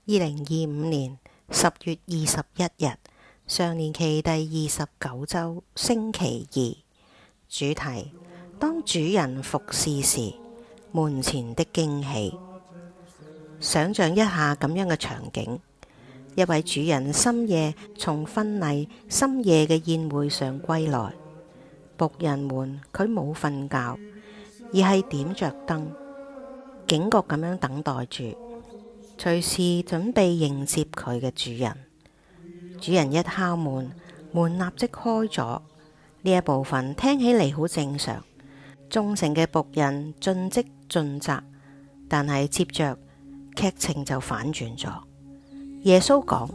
2025年10月21日，常年期第29週，星期二。主題：當主人服侍時，門前的驚喜。想像一下咁樣嘅場景，一位主人深夜從婚禮深夜嘅宴會上歸來，僕人們佢冇瞓覺，而係點着燈，警覺咁樣等待住，隨時準備迎接佢嘅主人。主人一敲門，門立即開咗。呢一部分聽起嚟好正常，忠誠嘅僕人盡職盡責，但係接着劇情就反轉咗。耶穌講，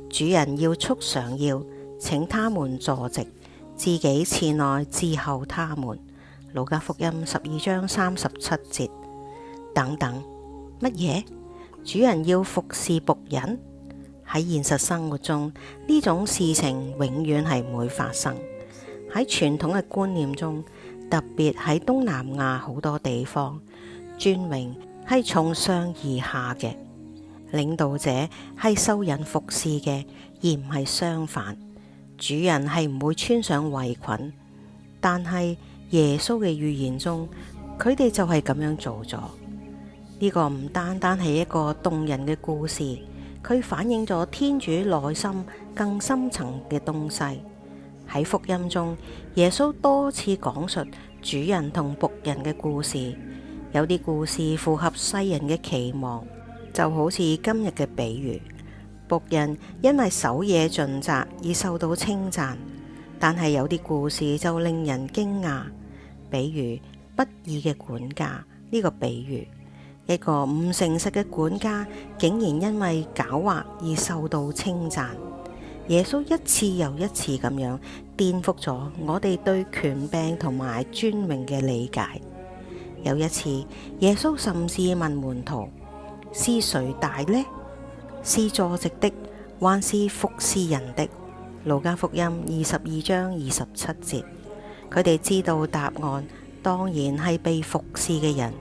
主人要束上腰，請他們坐席，自己前來伺候他們。路加福音12章37節。等等，乜嘢？主人要服侍僕人？喺現實生活中，呢種事情永遠係唔會發生。喺傳統嘅觀念中，特別喺東南亞好多地方，尊榮係從上而下嘅，領導者係受人服侍嘅，而唔係相反。主人係唔會穿上圍裙，但係耶穌嘅預言中，佢哋就係咁樣做咗。呢個唔單單係一個動人嘅故事，佢反映咗天主內心更深層嘅東西。喺福音中，耶穌多次講述主人同僕人嘅故事，有啲故事符合世人嘅期望，就好似今日嘅比喻，僕人因為守夜盡責而受到稱讚，但係有啲故事就令人驚訝，比如不義嘅管家呢個比喻。一個唔誠實嘅管家，竟然因為狡猾而受到稱讚。耶穌一次又一次咁樣顛覆咗我哋對權柄同埋尊榮嘅理解。有一次，耶穌甚至問門徒：是誰大呢？是坐席的，還是服侍人的？路加福音22章27節。佢哋知道答案，當然係被服侍嘅人。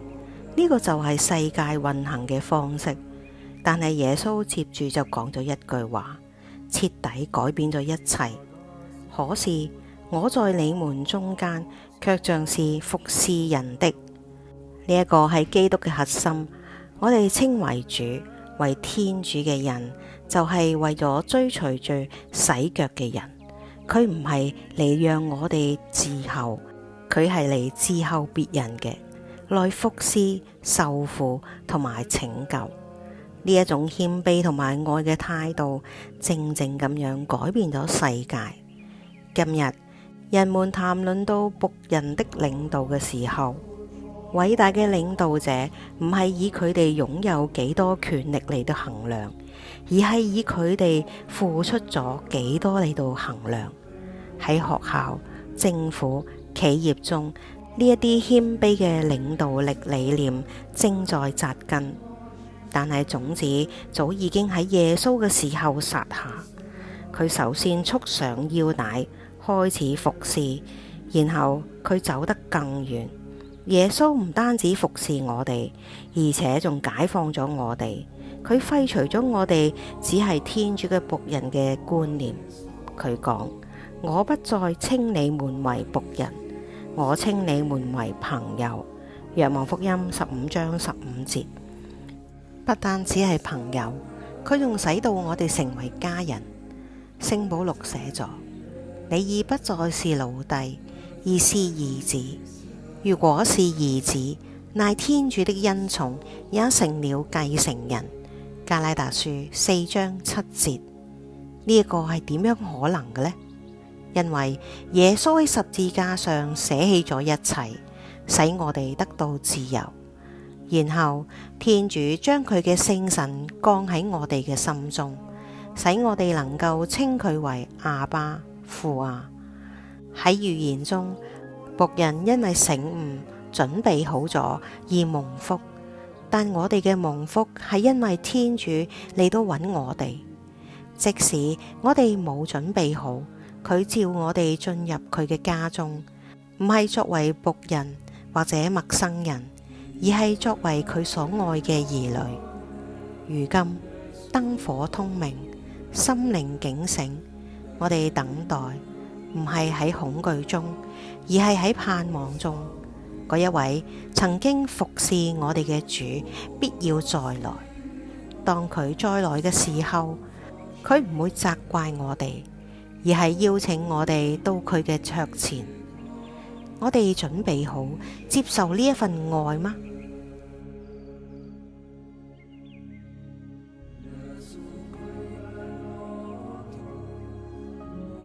呢個就係世界運行嘅方式，但係耶穌接住就講咗一句話，徹底改變咗一切。可是我在你們中間，卻像是服侍人的。呢一個係基督嘅核心。我哋稱為主、為天主嘅人，就係為咗追隨住洗腳嘅人。佢唔係嚟讓我哋伺候，佢係嚟伺候別人嘅，來服侍、受苦同埋拯救。呢一種謙卑同埋愛嘅態度，靜靜咁樣改變咗世界。今日人們談論到僕人的領導嘅時候，偉大嘅領導者唔係以佢哋擁有幾多權力嚟到衡量，而係以佢哋付出咗幾多嚟到衡量。喺學校、政府、企業中，呢一啲謙卑嘅領導力理念正在扎根，但係種子早已經喺耶穌嘅時候撒下。佢首先束上腰帶，開始服侍，然後佢走得更遠。耶穌唔單止服侍我哋，而且仲解放咗我哋。佢廢除咗我哋只係天主嘅僕人嘅觀念。佢講：我不再稱你們為僕人，我稱你們為朋友。若望福音15章15節。不單只係朋友，佢仲使到我哋成為家人。聖保祿寫咗：你已不再是奴隸，而是兒子。如果是兒子，乃天主的恩寵，也成了繼承人。加拉達書4章7節。呢一個係點樣可能嘅呢？因為耶穌喺十字架上捨棄咗一切，使我哋得到自由。然後天主將佢嘅聖神降喺我哋嘅心中，使我哋能夠稱佢為阿爸父啊。喺預言中，僕人因為醒悟準備好咗而蒙福，但我哋嘅蒙福係因為天主嚟到揾我哋，即使我哋冇準備好，佢召我哋進入佢嘅家中，唔係作為僕人或者陌生人，而係作為佢所愛嘅兒女。如今燈火通明，心靈警醒。我哋等待，唔係喺恐懼中，而係喺盼望中。嗰一位曾經服侍我哋嘅主，必要再來。當佢再來嘅時候，佢唔會責怪我哋，而係邀請我哋到佢嘅桌前。我哋準備好接受呢一份愛嗎？